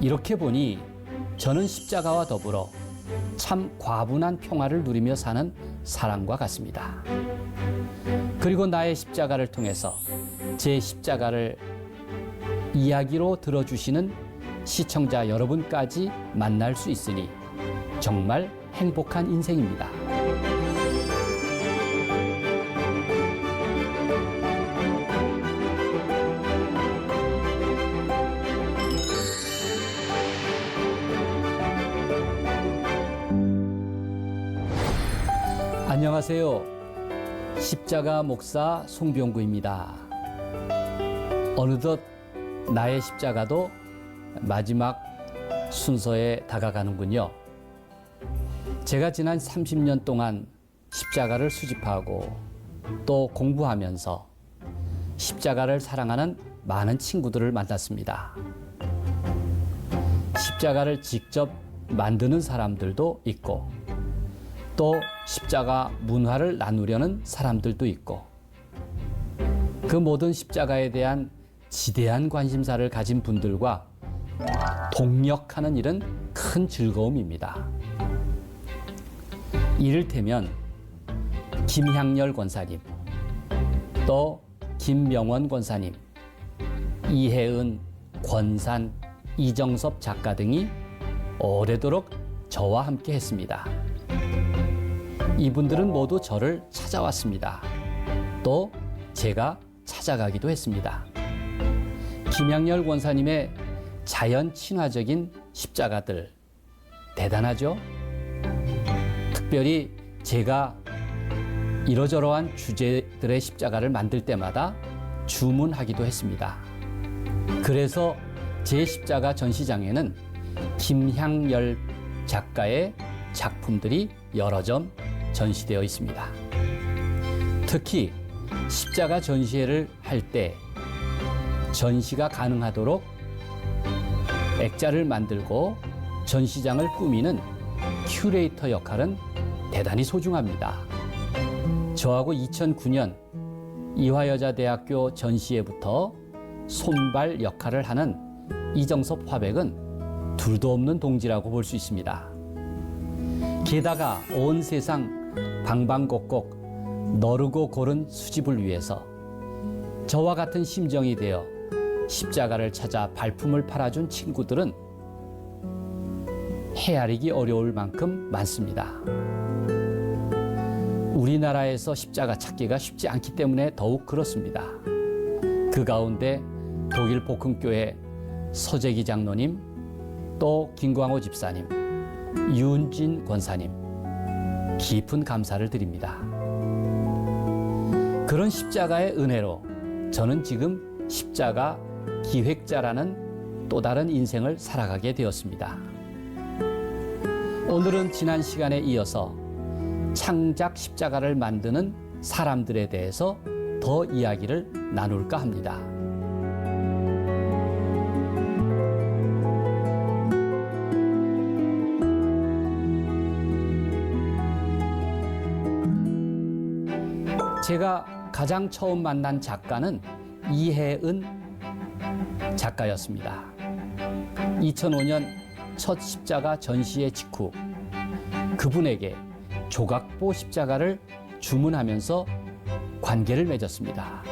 이렇게 보니 저는 십자가와 더불어 참 과분한 평화를 누리며 사는 사람과 같습니다. 그리고 나의 십자가를 통해서 제 십자가를 이야기로 들어주시는 시청자 여러분까지 만날 수 있으니 정말 행복한 인생입니다. 안녕하세요. 십자가 목사 송병구입니다. 어느덧 나의 십자가도 마지막 순서에 다가가는군요. 제가 지난 30년 동안 십자가를 수집하고 또 공부하면서 십자가를 사랑하는 많은 친구들을 만났습니다. 십자가를 직접 만드는 사람들도 있고 또 십자가 문화를 나누려는 사람들도 있고 그 모든 십자가에 대한 지대한 관심사를 가진 분들과 동역하는 일은 큰 즐거움입니다. 이를테면 김향렬 권사님, 또 김명원 권사님, 이혜은, 권산, 이정섭 작가 등이 오래도록 저와 함께 했습니다. 이분들은 모두 저를 찾아왔습니다. 또 제가 찾아가기도 했습니다. 김향렬 권사님의 자연 친화적인 십자가들 대단하죠? 특별히 제가 이러저러한 주제들의 십자가를 만들 때마다 주문하기도 했습니다. 그래서 제 십자가 전시장에는 김향렬 작가의 작품들이 여러 점 전시되어 있습니다. 특히 십자가 전시회를 할 때 전시가 가능하도록 액자를 만들고 전시장을 꾸미는 큐레이터 역할은 대단히 소중합니다. 저하고 2009년 이화여자대학교 전시회부터 손발 역할을 하는 이정섭 화백은 둘도 없는 동지라고 볼 수 있습니다. 게다가 온 세상 방방곡곡 너르고 고른 수집을 위해서 저와 같은 심정이 되어 십자가를 찾아 발품을 팔아준 친구들은 헤아리기 어려울 만큼 많습니다. 우리나라에서 십자가 찾기가 쉽지 않기 때문에 더욱 그렇습니다. 그 가운데 독일 복흥교회 서재기 장로님, 또 김광호 집사님, 윤진 권사님, 깊은 감사를 드립니다. 그런 십자가의 은혜로 저는 지금 십자가 기획자라는 또 다른 인생을 살아가게 되었습니다. 오늘은 지난 시간에 이어서 창작 십자가를 만드는 사람들에 대해서 더 이야기를 나눌까 합니다. 제가 가장 처음 만난 작가는 이혜은 작가였습니다. 2005년 첫 십자가 전시회 직후 그분에게 조각보 십자가를 주문하면서 관계를 맺었습니다.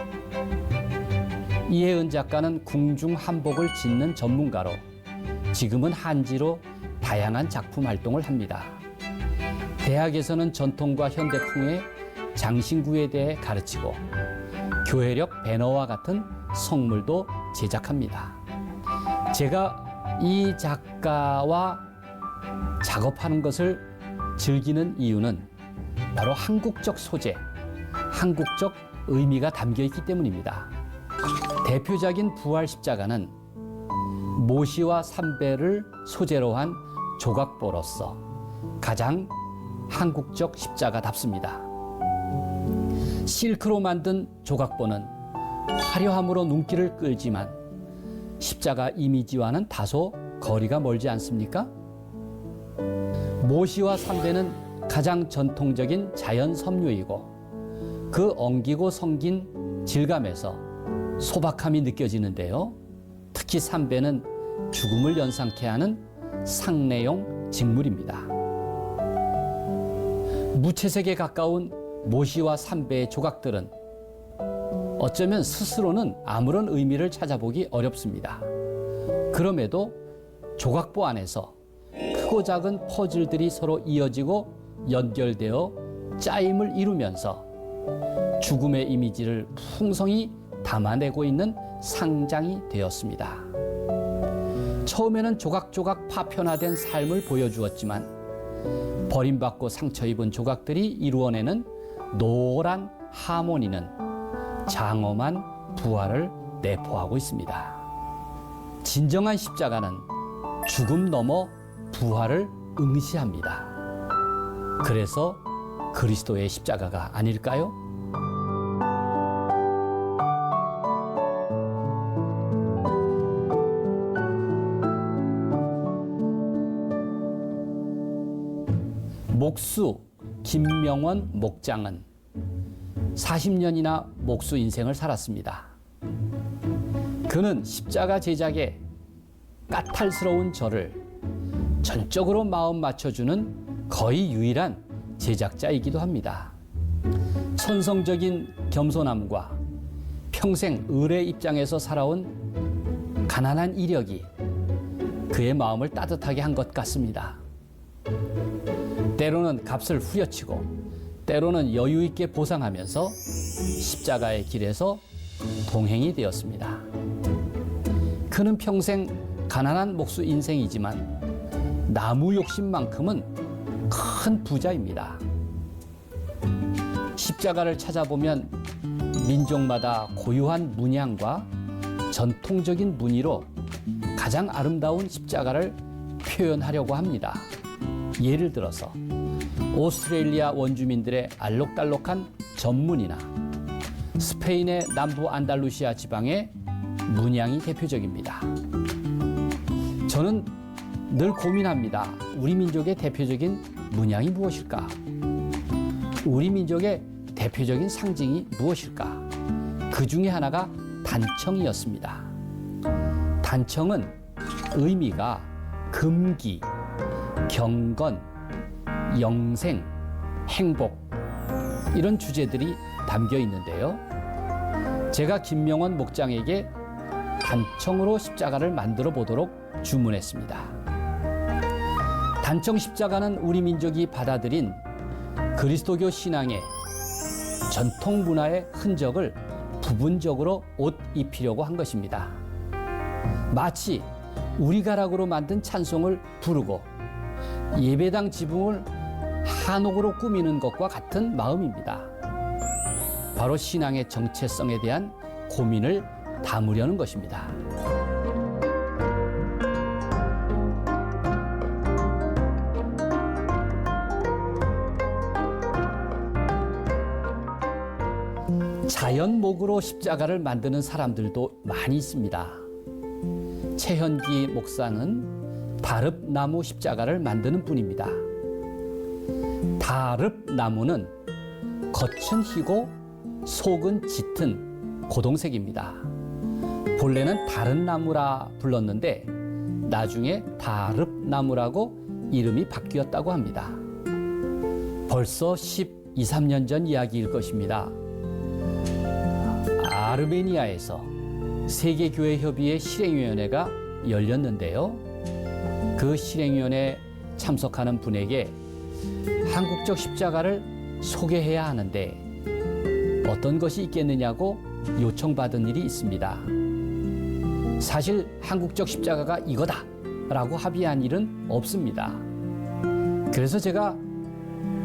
이혜은 작가는 궁중 한복을 짓는 전문가로 지금은 한지로 다양한 작품 활동을 합니다. 대학에서는 전통과 현대풍의 장신구에 대해 가르치고 교회력 배너와 같은 성물도 제작합니다. 제가 이 작가와 작업하는 것을 즐기는 이유는 바로 한국적 소재, 한국적 의미가 담겨 있기 때문입니다. 대표적인 부활 십자가는 모시와 삼배를 소재로 한 조각보로서 가장 한국적 십자가답습니다. 실크로 만든 조각보는 화려함으로 눈길을 끌지만 십자가 이미지와는 다소 거리가 멀지 않습니까? 모시와 삼배는 가장 전통적인 자연 섬유이고 그 엉기고 성긴 질감에서 소박함이 느껴지는데요. 특히 삼배는 죽음을 연상케 하는 상례용 직물입니다. 무채색에 가까운 모시와 삼배의 조각들은 어쩌면 스스로는 아무런 의미를 찾아보기 어렵습니다. 그럼에도 조각보 안에서 크고 작은 퍼즐들이 서로 이어지고 연결되어 짜임을 이루면서 죽음의 이미지를 풍성히 담아내고 있는 상장이 되었습니다. 처음에는 조각조각 파편화된 삶을 보여주었지만 버림받고 상처 입은 조각들이 이루어내는 노란 하모니는 장엄한 부활을 내포하고 있습니다. 진정한 십자가는 죽음 넘어 부활을 응시합니다. 그래서 그리스도의 십자가가 아닐까요? 목수 김명원 목장은 40년이나 목수 인생을 살았습니다. 그는 십자가 제작에 까탈스러운 저를 전적으로 마음 맞춰주는 거의 유일한 제작자이기도 합니다. 천성적인 겸손함과 평생 을의 입장에서 살아온 가난한 이력이 그의 마음을 따뜻하게 한 것 같습니다. 때로는 값을 후려치고 때로는 여유 있게 보상하면서 십자가의 길에서 동행이 되었습니다. 그는 평생 가난한 목수 인생이지만 나무 욕심만큼은 큰 부자입니다. 십자가를 찾아보면 민족마다 고유한 문양과 전통적인 무늬로 가장 아름다운 십자가를 표현하려고 합니다. 예를 들어서 오스트레일리아 원주민들의 알록달록한 전문이나 스페인의 남부 안달루시아 지방의 문양이 대표적입니다. 저는 늘 고민합니다. 우리 민족의 대표적인 문양이 무엇일까? 우리 민족의 대표적인 상징이 무엇일까? 그 중에 하나가 단청이었습니다. 단청은 의미가 금기, 경건, 영생, 행복 이런 주제들이 담겨 있는데요. 제가 김명원 목장에게 단청으로 십자가를 만들어 보도록 주문했습니다. 단청 십자가는 우리 민족이 받아들인 그리스도교 신앙의 전통 문화의 흔적을 부분적으로 옷 입히려고 한 것입니다. 마치 우리 가락으로 만든 찬송을 부르고 예배당 지붕을 한옥으로 꾸미는 것과 같은 마음입니다. 바로 신앙의 정체성에 대한 고민을 담으려는 것입니다. 자연목으로 십자가를 만드는 사람들도 많이 있습니다. 최현기 목사는 다릅나무 십자가를 만드는 분입니다. 다릅나무는 겉은 희고 속은 짙은 고동색입니다. 본래는 다른 나무라 불렀는데 나중에 다릅나무라고 이름이 바뀌었다고 합니다. 벌써 12~13년 전 이야기일 것입니다. 아르메니아에서 세계교회협의회 실행위원회가 열렸는데요. 그 실행위원회에 참석하는 분에게 한국적 십자가를 소개해야 하는데 어떤 것이 있겠느냐고 요청받은 일이 있습니다. 사실 한국적 십자가가 이거다 라고 합의한 일은 없습니다. 그래서 제가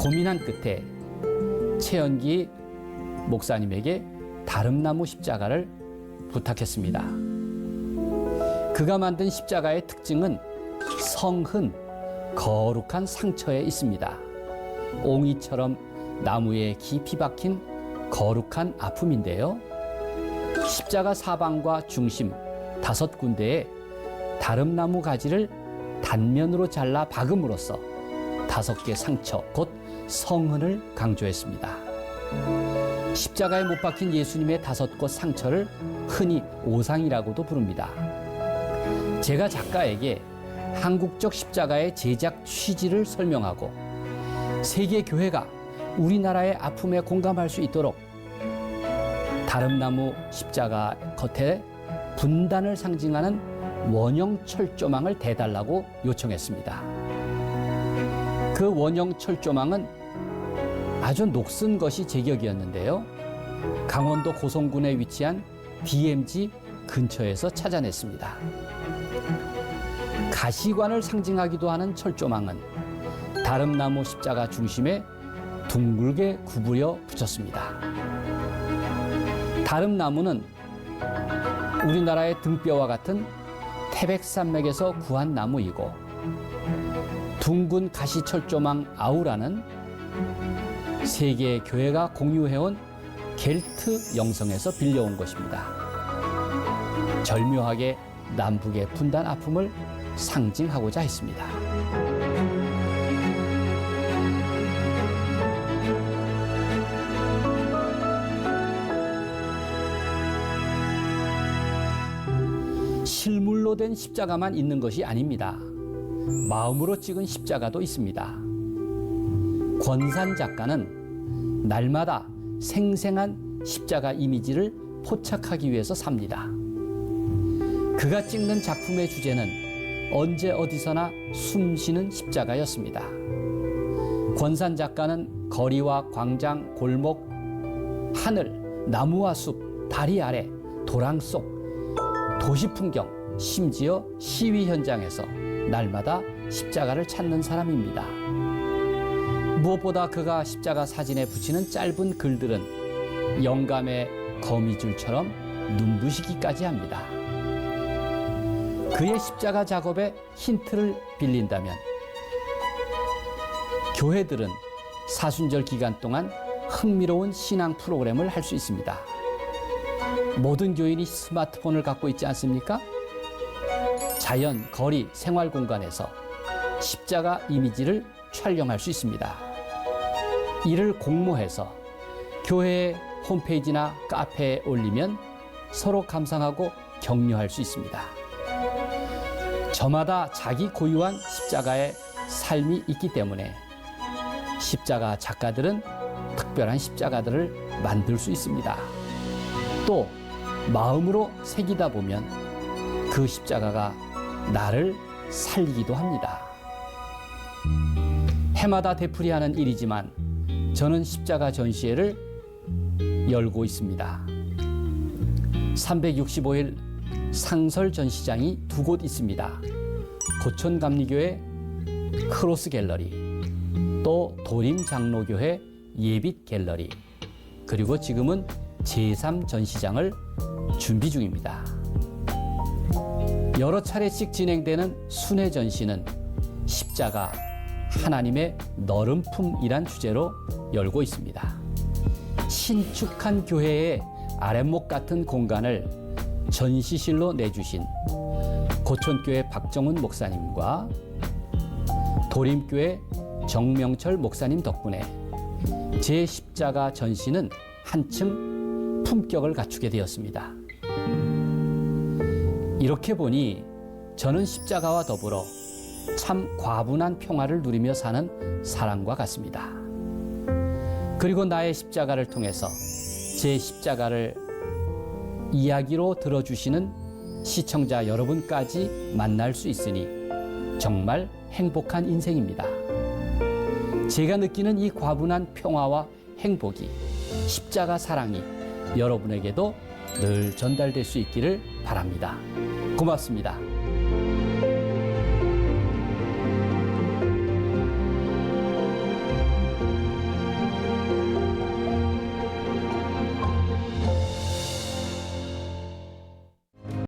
고민한 끝에 최연기 목사님에게 다릅나무 십자가를 부탁했습니다. 그가 만든 십자가의 특징은 성흔, 거룩한 상처에 있습니다. 옹이처럼 나무에 깊이 박힌 거룩한 아픔인데요. 십자가 사방과 중심 5군데에 다릅나무 가지를 단면으로 잘라 박음으로써 5개 상처, 곧 성흔을 강조했습니다. 십자가에 못 박힌 예수님의 5곳 상처를 흔히 오상이라고도 부릅니다. 제가 작가에게 한국적 십자가의 제작 취지를 설명하고 세계 교회가 우리나라의 아픔에 공감할 수 있도록 다름나무 십자가 겉에 분단을 상징하는 원형 철조망을 대달라고 요청했습니다. 그 원형 철조망은 아주 녹슨 것이 제격이었는데요. 강원도 고성군에 위치한 DMZ 근처에서 찾아냈습니다. 가시관을 상징하기도 하는 철조망은 다름나무 십자가 중심에 둥글게 구부려 붙였습니다. 다름나무는 우리나라의 등뼈와 같은 태백산맥에서 구한 나무이고 둥근 가시철조망 아우라는 세계 교회가 공유해온 겔트 영성에서 빌려온 것입니다. 절묘하게 남북의 분단 아픔을 상징하고자 했습니다. 실물로 된 십자가만 있는 것이 아닙니다. 마음으로 찍은 십자가도 있습니다. 권산 작가는 날마다 생생한 십자가 이미지를 포착하기 위해서 삽니다. 그가 찍는 작품의 주제는 언제 어디서나 숨쉬는 십자가였습니다. 권산 작가는 거리와 광장, 골목, 하늘, 나무와 숲, 다리 아래, 도랑 속, 도시 풍경, 심지어 시위 현장에서 날마다 십자가를 찾는 사람입니다. 무엇보다 그가 십자가 사진에 붙이는 짧은 글들은 영감의 거미줄처럼 눈부시기까지 합니다. 그의 십자가 작업에 힌트를 빌린다면 교회들은 사순절 기간 동안 흥미로운 신앙 프로그램을 할 수 있습니다. 모든 교인이 스마트폰을 갖고 있지 않습니까? 자연, 거리, 생활 공간에서 십자가 이미지를 촬영할 수 있습니다. 이를 공모해서 교회의 홈페이지나 카페에 올리면 서로 감상하고 격려할 수 있습니다. 저마다 자기 고유한 십자가의 삶이 있기 때문에 십자가 작가들은 특별한 십자가들을 만들 수 있습니다. 또 마음으로 새기다 보면 그 십자가가 나를 살리기도 합니다. 해마다 되풀이하는 일이지만 저는 십자가 전시회를 열고 있습니다. 365일 상설 전시장이 두 곳 있습니다. 고촌감리교회 크로스 갤러리, 또 도림 장로교회 예빛 갤러리, 그리고 지금은 제3 전시장을 준비 중입니다. 여러 차례씩 진행되는 순회 전시는 십자가, 하나님의 너름품이란 주제로 열고 있습니다. 신축한 교회의 아랫목 같은 공간을 전시실로 내주신 고촌교회 박정훈 목사님과 도림교회 정명철 목사님 덕분에 제10자가 전시는 한층 품격을 갖추게 되었습니다. 이렇게 보니 저는 십자가와 더불어 참 과분한 평화를 누리며 사는 사람과 같습니다. 그리고 나의 십자가를 통해서 제 십자가를 이야기로 들어주시는 시청자 여러분까지 만날 수 있으니 정말 행복한 인생입니다. 제가 느끼는 이 과분한 평화와 행복이, 십자가 사랑이 여러분에게도 늘 전달될 수 있기를 바랍니다. 고맙습니다.